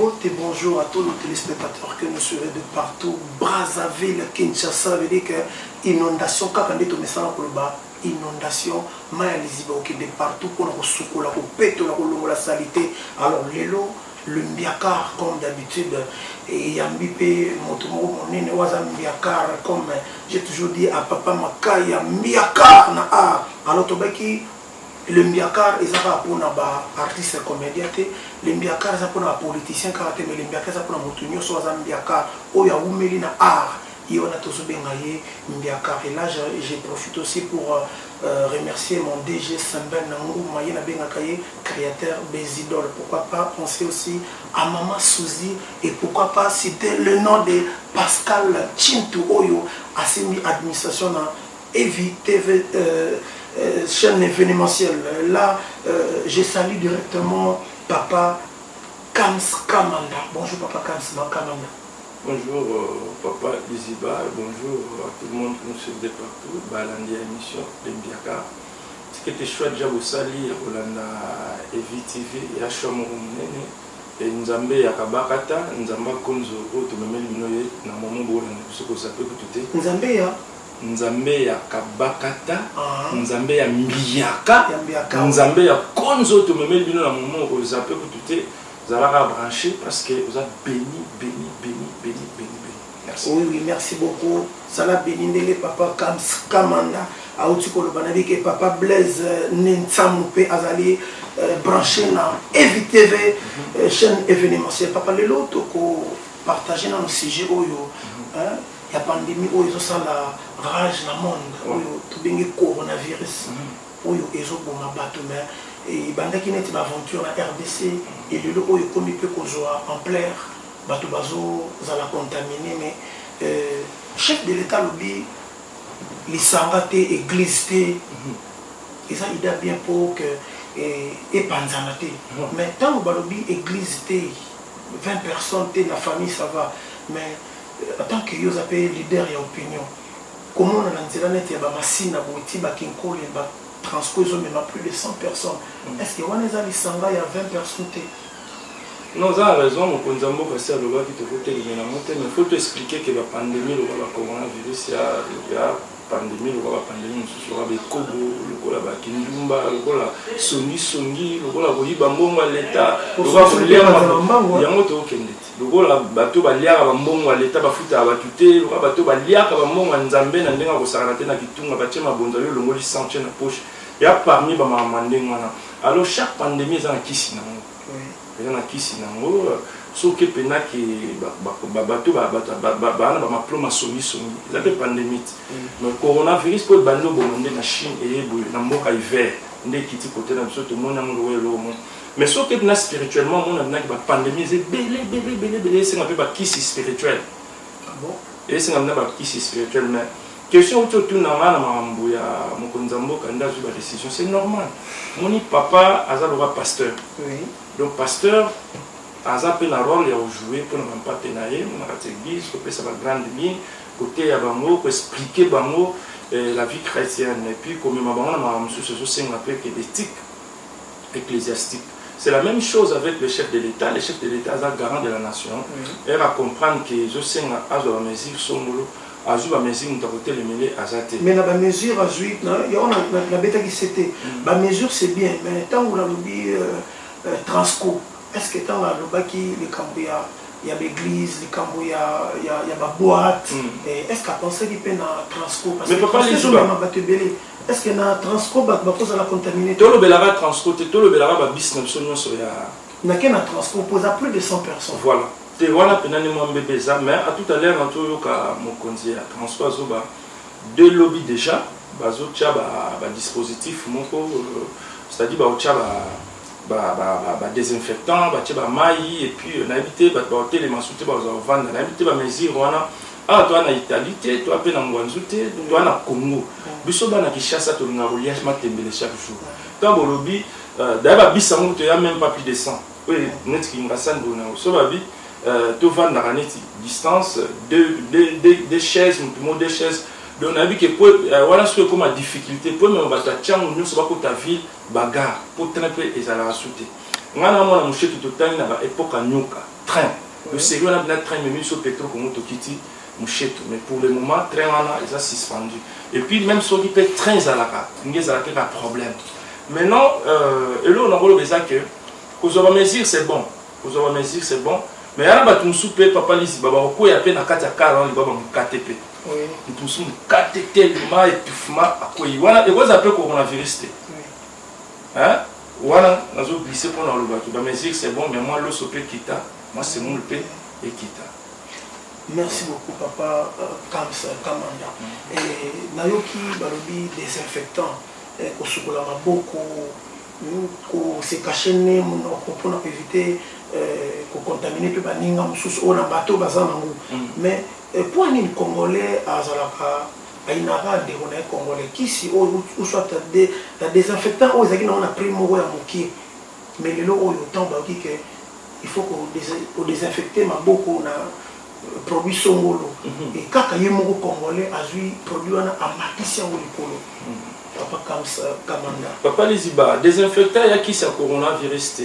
Bote bonjour à tous nos téléspectateurs que nous suivons de partout. Brazzaville, Kinshasa, veut dire que inondation, quand on est au message inondation, Maya Liziba, qui de partout, pour nous soukou, la pète, la salité. Alors, l'élo, le mbiakar, comme d'habitude, et Yambipe, mon nene, Wazam mbiakar, comme j'ai toujours dit à papa Maka, Yambiakar, na a. Alors, Tobaki, le mbiakar, ils ont pour un artiste comédien, le mbiakar, ils ont pour un politicien, mais le mbiakar, ils ont pour un motunio, soit un mbiakar, ou ya oumeli na art. Et on a tous bengaye mbiakar. Et là, je profite aussi pour remercier mon DG Samben Nangou, Maïna Bengakaye, créateur des idoles. Pourquoi pas penser aussi à Maman Souzi, et pourquoi pas citer le nom de Pascal Chintu Oyo, à semi administration dans Evi TV. Chaîne événementielle. Là, je salue directement Papa Kams Kamanda. Bonjour Papa Kams Kamanda. Bonjour Papa Liziba, bonjour à tout le monde qui nous suit de partout. Balandi émission de Mbiaka. Ce qui était chouette, j'ai aussi Olanda Evi TV et Achamourou et Nzambe Yakabakata, Nzamba Konzo, Otomemel Minoye, Namomo Bolanda, ce que ça peut coûter. Nzambe ya Nzambe ya Kabakata, Nzambe ya Mbiaka, Nzambe ya Konzo, tu me mets le moment où vous avez tout Zara branché parce que vous êtes béni. Merci. Oui, merci beaucoup. Sala béni papa Kams Kamanda, Aoutikolo Banabi que papa Blaise Nentsamoupe Azali branché dans EVTV, chaîne événementielle. Papa Lelo, toko partager dans le sujet Oyo. Il y a pandémie où ils ont la rage dans le monde, où il y a coronavirus, où il y a des et banda qui n'est pas aventure la RDC et le où il comme il peut en plaire, bateau bazo za la contaminer mais chef de l'État lobby les sangate église et ça il a bien pour que et panzanate mais tant que lobby église 20 personnes la famille ça va mais en tant que vous avez leader et opinion, comment on a dit que ma machine a transcrit plus de 100 personnes. Est-ce que vous avez dit qu'il y a 20 personnes? Non, vous avez raison, mon consambo passé à l'Oba qui te faut mais il faut t'expliquer que la pandémie, le coronavirus, il y a pandémie, le pandémie, il y a des Kobo, le Kindumba, le Songi, le Bambongo à l'État, le Yamoto Kendet. Le bateau baliaka bambongo à l'État bafuta abatute, le bateau baliaka bambongo nzambe na ndenga ko sarate na kitunga batie mabonza yo longoli sanche na poche. Ya parmi ba mamandenge wana. Alors chaque pandémie ça na kisi nango. Oui. Na kisi nango soki pena ke bateau ba na maplo masongi. La pandémie. Mais coronavirus pour bando bomonde na Chine et na mboka hiver ndé kiti côté na biso to mona ngo lo mo. Mais ce qui est spirituellement, on a une pandémie, c'est belé, c'est un peu qui est spirituel. Et c'est un peu qui est spirituel. Mais question où tu n'as décision, c'est normal. Mon papa a pasteur. Donc pasteur, a un rôle à jouer pour ne pas tenir, on a l'église, pour ça va grande ligne, côté à Bango, pour expliquer Bango la vie chrétienne. Et puis comme ma maman, c'est un peu d'éthique ecclésiastique. C'est la même chose avec le chef de l'État. Le chef de l'État est garant de la nation. Il va comprendre que je sais que la mesure sont la mesure mais la mesure il y a la bête qui c'était la mesure c'est bien mais tant on a l'oublié transco est-ce que tant on a l'oublié les Cambouya il y a l'église les Cambouya il y a la boîte est-ce qu'à penser qu'il peut dans transco parce que papa les jours est-ce que dans transco bah cause la contaminer tout le belara transco tout le belara bah business sonyo soya n'a qu'un transco pose à plus de 100 personnes voilà te voilà pénalement bébé ça mais à tout à l'heure en tout cas mon conseiller à transco zoba deux lobbies déjà bazo tia ba dispositif moko c'est-à-dire ba tia ba désinfectant ba tia ba maï et puis na habité ba hôtel les masouté ba vendre na habité ba mesure wana ah toi na Italie toi pe na Mwanzute toi na Congo biso ba na Kinshasa to na relief matembele chaque jour tant bo lobby d'ailleurs bisango to ya même pas plus de 100 oui net ki ngasa ndona so ba bi to vendre na net distance deux chaises deux chaises donc on a vu que voilà ce que comme la difficulté pour me battre tiens nous ça va pour ta ville bagarre pour tremper et ça la sauter ngana mona musheki to tani na ba époque nyoka train. Le sérieux, on a bien train, mais sur Petro Congo Tokiti, Mouchetou. Mais pour le moment, train, on a suspendu. Et puis, même ceux qui paient train, ils ont un problème. Maintenant, et là, on a voulu dire que, aux mesures, c'est bon. Aux mesures, c'est bon. Mais il y a un souper, papa, il y a peine à 4 ans, il y a un KTP. Oui. Nous sommes KTP, étouffement, à quoi il y a. Et vous appelez coronavirus. Hein? Voilà, nous avons glissé pour nous. Mais c'est bon, mais moi, l'eau se peut quitter. Moi, c'est mon paix et quitter. Merci beaucoup, papa Kamanda. Et Nayoki, Balobi, désinfectant, Kosukola Maboko, se cacher, pour éviter de contaminer les baninga, on a bateau, mais pour un Congolais, à Zalaka, à Inara, des Congolais, qui si, ou soit des désinfectants, on a pris mon roi à Moki, mais le lot, autant, il faut qu'on désinfecte ma beaucoup, on a produit son molo. Et quand il y a un Congolais, a eu produit un amatissi en polo. Papa Kamanda. Papa Liziba, désinfectant, il y a qui c'est coronavirus.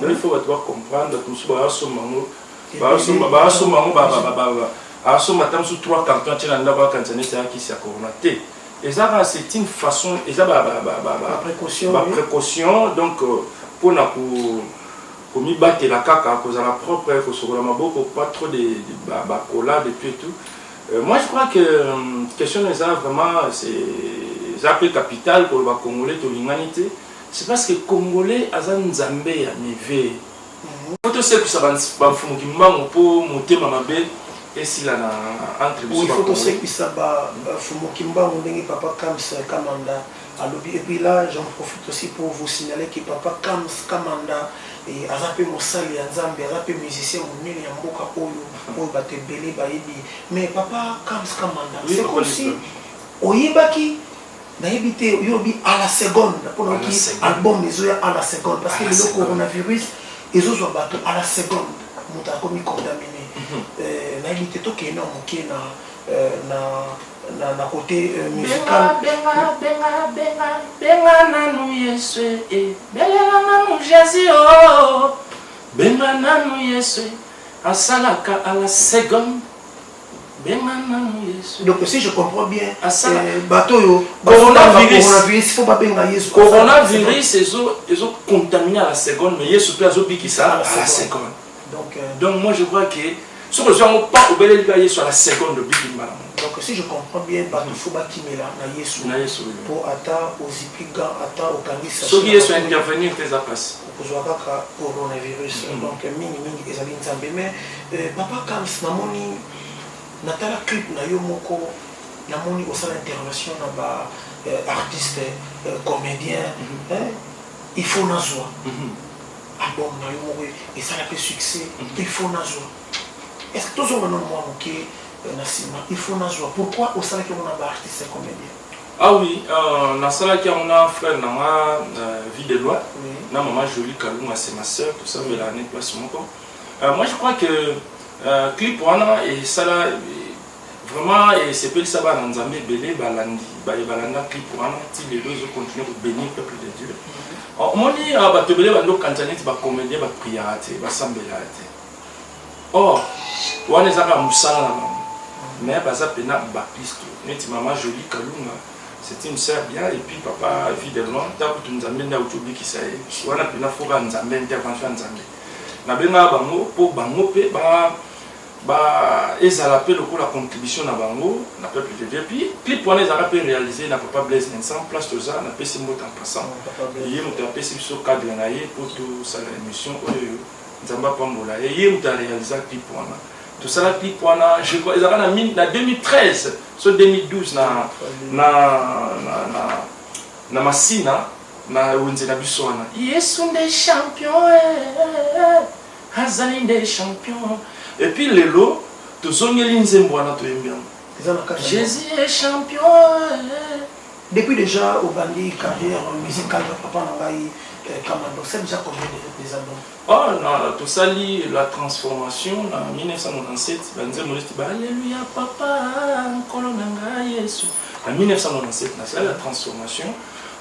Il faut comprendre que nous sommes sur 3 cartons, et ça, c'est une façon, et ça, précaution, donc, pour nous battre la caca, à cause de la propre, il faut pas trop de collab et tout. Moi, je crois que la question est vraiment, c'est un peu capital pour le Congolais de l'humanité. C'est parce que les Congolais ont un Zambé à Nivé. Il faut que ça va pour monter ma belle. Et si là, entre il faut que ça va papa Kamanda. Et puis là, j'en profite aussi pour vous signaler que papa Kamanda et Azapé Moussali Nzambe, Azapé musicien, Mounini Yamboka Oyo, Bate Belé Baïbi. Mais papa Kamanda, c'est comme si Oyebaki n'a évité Yobi à la seconde, pour nous qui album les oeufs à la seconde, parce que le coronavirus, ils ont battu à la seconde, nous avons commis contaminé. N'a évité tout qui est énorme, qui est na côté musical. Benga nanu Yesu, benga nanu Jésus, benga nanu Yesu, asalaka à la seconde. Donc si je comprends bien, bateau coronavirus, il faut pas benga Yesu. Coronavirus, ils ont contaminé à la seconde, mais Yesu peut avoir piqué ça à la seconde. Donc moi je crois que ce que nous n'avons pas oublié sur la seconde de Bible. Donc si je comprends bien, il faut pas qu'il là na Yesu pour atta aux ipiga atta au kanisa. Ce qui est sur intervenir tes appas. Pour jouer avec coronavirus. Donc mingi ezali nzambe mais papa Kams namoni natala clip na yo moko namoni osala intervention na ba artiste comédien il faut na joie. Album na yo moko et ça a fait succès, il faut na joie. Est-ce que tous on a moi OK il faut na joie. Pourquoi au salaire qu'on a ba artiste comédien? Ah oui, na salaire qu'on a frère na vie de loi. Na maman Jolie Kalunga c'est ma sœur, tout ça mais l'année place mon corps. Moi je crois que clip wana et ça là vraiment et c'est peut ça va dans Zambie belé balandi balanda clip wana ti les deux continuer de bénir le peuple de Dieu. On dit ba te belé bando kantaneti ba comédien ba prière ba sambela te. Or wana zaka musala mais baza pena baptiste neti maman Jolie Kalunga c'est une sœur bien et puis papa fidèlement tant que nous amène na utobi qui ça est wana pena foka nzambe intervention nzambe na benga bango po bango pe ba ezala pe la contribution na bango na peuple de Dieu puis clip wana ezala pe réaliser na papa Blaise ensemble place toza na pesi mot en passant yé muta pesi biso cadre na ye pour tout ça l'émission oyo nzamba pambola et yé muta réaliser clip wana tout ça la clip wana je crois ezala na 2013 sur 2012 na masina na wenze na biso wana Yesu nde champion Hazali nde champion et puis le lot tozongeli nzembo wana toyembi Jésus est champion. Depuis déjà au bandi carrière musicale de papa Nangai Kamando, c'est déjà combien des albums? Oh non, tout ça lit la transformation en 1997, Alléluia papa, Nkolo Nangai Yesu. En 1997, c'est la transformation.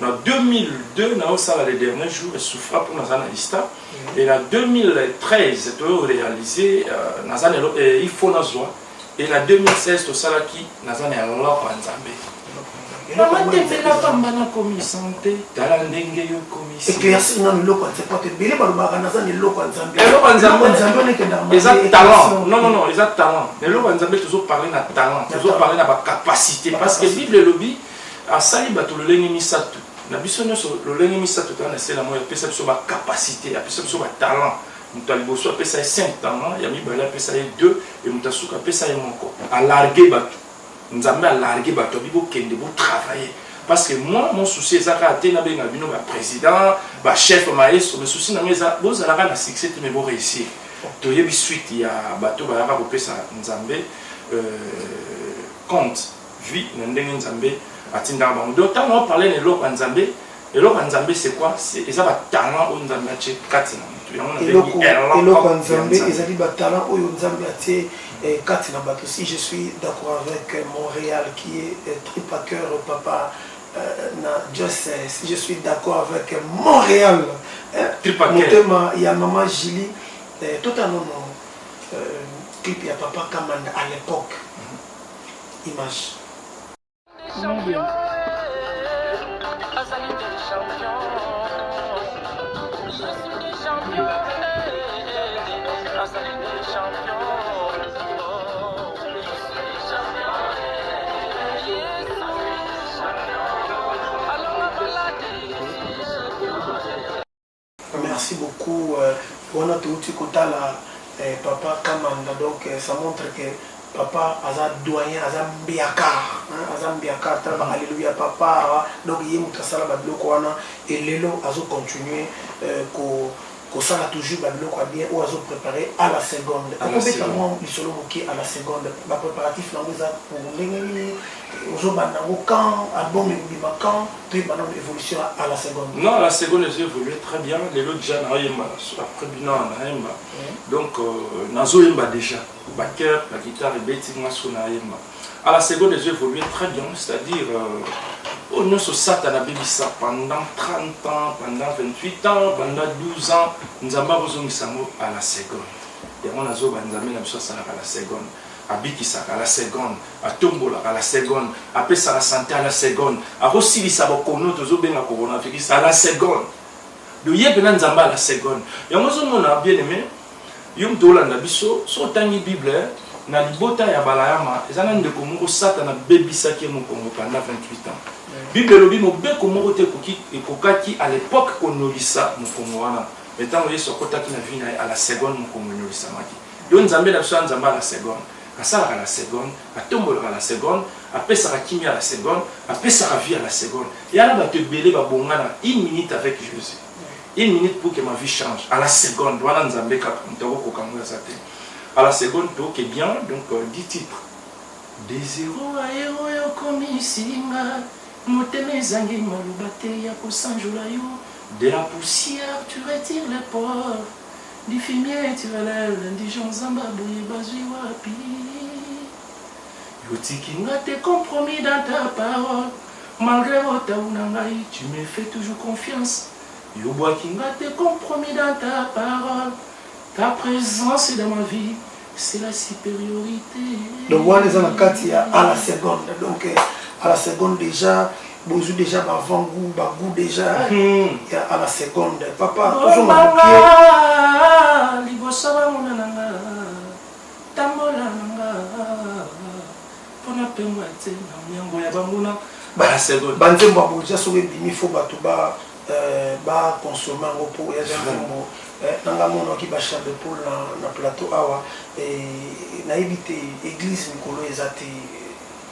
En 2002, na osala les derniers jours, et souffra pour Nazana Lista. Et en 2013, tu as réalisé Nazana il faut Nazwa. Et en 2016, tu as qui Nazana Lapa Nzambe. Maman tembela pamba na komisante, tala ndenge yo komisi. Éclairci na loko nzepote, bele balobaka Nazana loko Nzambe. Loko Nzambe ne kenda. Exact talent. Non, exact talent. Mais loko Nzambe toujours parler na talent, toujours parler na capacité parce que Bible le lobby a sali bato le lengi misatu. Na biso nyonso le lengi misatu tana sela mo pesa biso ba capacité, pesa biso ba talent. Muta liboso pesa 5 talents, ya mibala pesa 2 et mutasuka pesa moko. A larguer bato. Nous avons largué bato bibo kende bo travailler parce que moi mon souci c'est à atteindre ben bino ba président, ba chef maestro, le souci na meza bo za la succès mais bo réussir. To yebi suite ya bato ba ka pesa Nzambe compte vie na ndenge Nzambe atinda ba. Donc tant on parler de l'eau Nzambe, et l'eau Nzambe c'est quoi? C'est ça ba talent au Nzambe ache katina. Et l'eau Nzambe ezali ba talent au Nzambe ache katina bato. Si je suis d'accord avec Montréal qui est tripateur papa si je suis d'accord avec Montréal tripateur il y a maman Julie totalement clip il y a papa Kamanda à l'époque image Merci beaucoup. On a tout papa Kamanda, donc ça montre que papa a doyen, a mbiaka, alléluia papa, donc il y a et l'élo a continué ça a toujours bien ou a préparé à la seconde. Complètement à la seconde. Le préparatif pour album évolution à la seconde. Non, la seconde j'ai évolué très bien. Les autres déjà après bilan donc nazo yemba déjà. Backer, la guitare et betting à la seconde j'ai évolué très bien, c'est-à-dire on a ça pendant 30 ans, pendant 28 ans, pendant 12 ans, nous avons à la seconde. Et on a à la seconde. À Bikisaka à la seconde, à Tombola à la seconde, à Pessa la santé à la seconde, à Rossili Sabokono, à coronavirus à la seconde. De Yébena Nzamba à la seconde. Et on a bien aimé, Yom Dolanda Bisso, sur Tangi Bible, na libota ya balayama, ezana ndeko moko satana bebisaki mo Congo pendant 28 ans. Bible lobi mo beko moko te koki ekokaki à l'époque konolisa mo Congo wana. Mais tant oye sokotaki na vie na à la seconde mo Congo nolisa maki. Donc Nzambe na biso Nzamba à la seconde. Kasala à la seconde, à tombola à la seconde, à pesa kimi à la seconde, à pesa vie à la seconde. Et alors va te belé va bongana 1 minute avec Jésus. 1 minute pour que ma vie change. À la seconde, voilà Nzambe ka ntoko kokamwa zate. À la seconde, donc, est bien, donc 10 titres. Des zéros à héros, yo komisinga, moteme zangi malubate ya kosanjola yo. De la poussière, tu retires les porcs. Du fumier, tu relèves l'indigent zambabouye bazui wapi. Yo tikinga t'es compromis dans ta parole. Malgré votre unangai, tu me fais toujours confiance. Yo boakinga t'es compromis dans ta parole. Ta présence est dans ma vie, c'est la supériorité. Donc voilà les anakati à la seconde. Donc à la seconde déjà, bonjour déjà avant goût, bagou déjà à la seconde. Papa, toujours mon pied. Libosa monanga, tambola nanga. Pona pemwa te na nyambo ya bamuna. Ba la seconde. Banzembo aboja so bimi fo bato ba consommer ngo pour ya jambo. Nanga mono ki ba chambre pour na plateau awa na éviter église mikolo ezate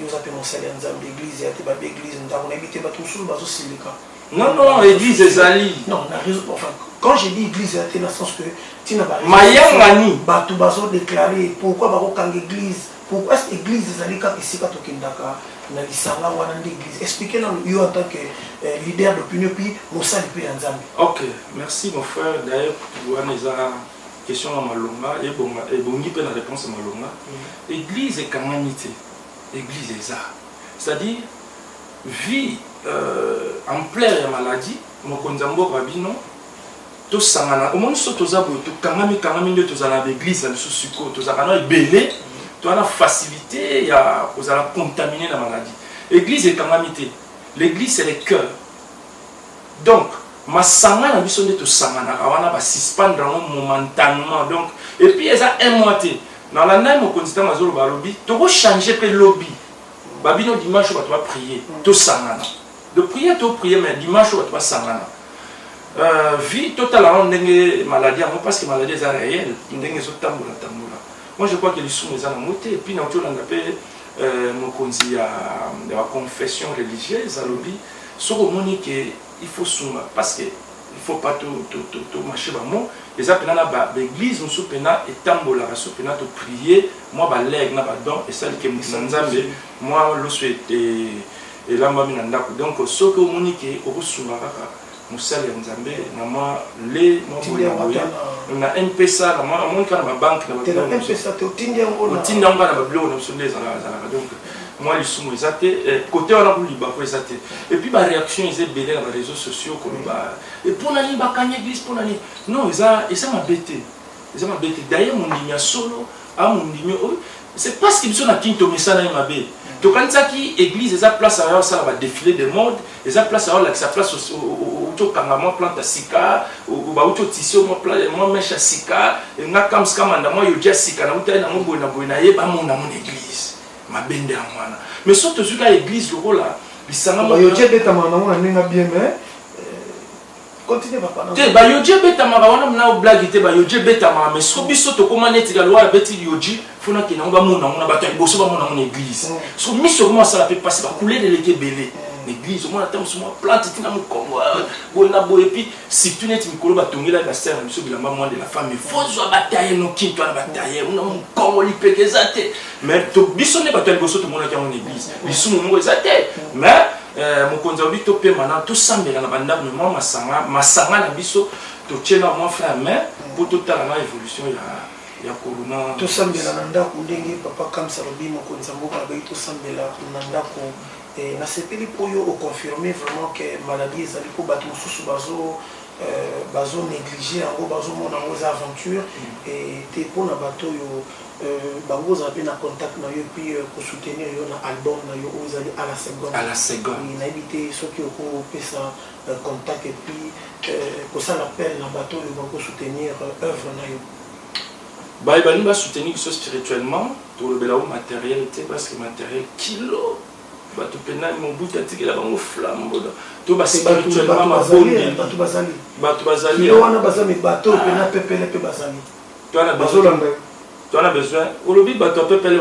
yozape mosali nzambe église ya te ba église ndako na éviter ba tous bazo silika. Non, église ezali. Non, na raison enfin quand je dis église ya te na sens que tina ba mayangani bato bazo déclarer pourquoi ba ko kanga église. Pourquoi est-ce que l'église ezali ka isika to kindaka na lisanga wana l'église expliquez nous en tant que leader d'opinion puis mosali pe nzambe. OK, merci mon frère. D'ailleurs tu vois les question à malonga et bongi pe na réponse à malonga. Église est kamanité. Église est ça. C'est-à-dire vie ampleur ya maladie mokonzi mboka bino to sangana au moins so toza boye to kangami nde tozala na église na biso siko tozala na ebele to na facilité ya kozala contaminé na maladie église ekangami te l'église c'est le cœur donc masanga na biso nde to sangana awana ba suspendre momentanément donc et puis eza un mois te dans la name mokonzi ta mazolo ba lobby to ko changer pe lobby babino dimanche ba to va prier to sangana de prier to prier mais dimanche ba to va sangana vie totalement ndenge maladie parce que maladie est réelle ndenge zo tambola moi je crois que les sous mes ana moté et puis na to langa pe mokonzi ya confession religieuse à lobby soko moni que il faut suma parce que il faut pas tout marcher ba mo les appels na ba église nous soupena et tambola ba soupena to prier moi ba leg na ba don et ça que nzambe moi lo souhaite et là mba minanda donc soko moni que o suma kaka musali nzambe na moi les on a un pesa na moi mon kana ba banque na ba un pesa te otindia ngona na ba blo na sundeza na donc moi les sous côté on a voulu pour et puis ma réaction ils étaient belé dans les réseaux sociaux comme bah et pour nani ba kanye église pour nani non ça m'a bêté d'ailleurs mon ligne solo à mon ligne c'est parce qu'ils sont à Kinto mais ça n'a pas bé donc quand ça qui église eza place à ça va défiler de mode eza place à là que ça place au to kangama plante sika ou ba auto tissu moi mecha sika nga kam skamanda moi yo dia sika na uta na ngo na ye ba mon église ma bende à moi mais surtout sur l'église le rôle là bisanga mo yo dia beta mana mo na bien mais continue papa te ba yo dia beta mara wana na blague te ba yo dia beta mara mais so biso to comment net la loi beti yo dia fona ke na ba mona ba to boso ba mona mon église so miso comment ça la peut passer ba couler de l'été belé l'église au moins attends sur moi plante tina mo kongo bona bo et puis si tu net mikolo ba tongela ba sœur biso bilamba moi de la femme faut zo bataille no kinto na bataille na mo kongo li pekezate mais to biso ne ba to boso to mona ka mon église biso mo ezate mais mokonzi obi to pe mana to sambela na banda mais moi masanga na biso to tiena moi frère mais pour tout la évolution ya corona to sambela na ndako ndenge papa kamsa lobi mokonzi mboka ba to sambela na ndako na sepeli poyo au confirmer vraiment que maladie ezali ko bato mosusu bazo négliger yango bazo mona ngo za aventure et te pona bato yo bango za pe na contact na yo puis ko soutenir yo na album na yo ozali à la seconde na éviter ceux qui ont pesa contact et puis ko ça l'appel na bato yo bango soutenir œuvre na yo ba ibani ba soutenir que spirituellement pour le belao matériel parce que matériel kilo bato pena mon bout atikela bango flambe to ba spirituellement mabondi bato bazali yo wana bazali bato pena pepele pe bazali to ana besoin olobi bato pepele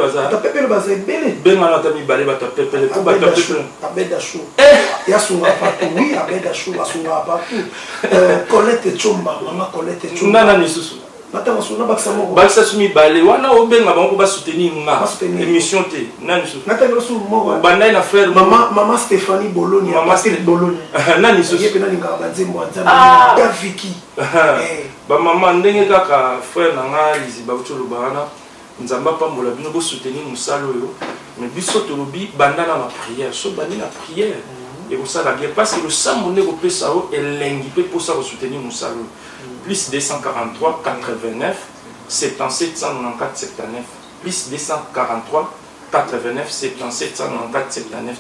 bazali bele benga na tami balé bato pepele ko bato pepele abeda chou ya sunga partout oui abeda chou asunga partout Colette Chomba maman Colette Chomba nana ni susu Batama suna baksa moko. Baksa sumi balé wana obenga bango ba soutenir nga. Émission te. Nani so. Nata ngosu moko. Bandai na frère maman Stéphanie Bologna. Maman Stéphanie Bologna. Nani so. Yepe nani ngaka banzembo nzambe. Ya Vicky. Ba maman ndenge kaka frère nanga liziba utolo bana. Nzamba pambola bino bo soutenir musalo yo. Mais biso to lobi bandana na prière. So bandana na prière. Et pour ça la bien parce que le samone ko pesa o elengi pe pour ça soutenir musalo. Plus 243 89 77 194 79 plus 243 89 77 194 79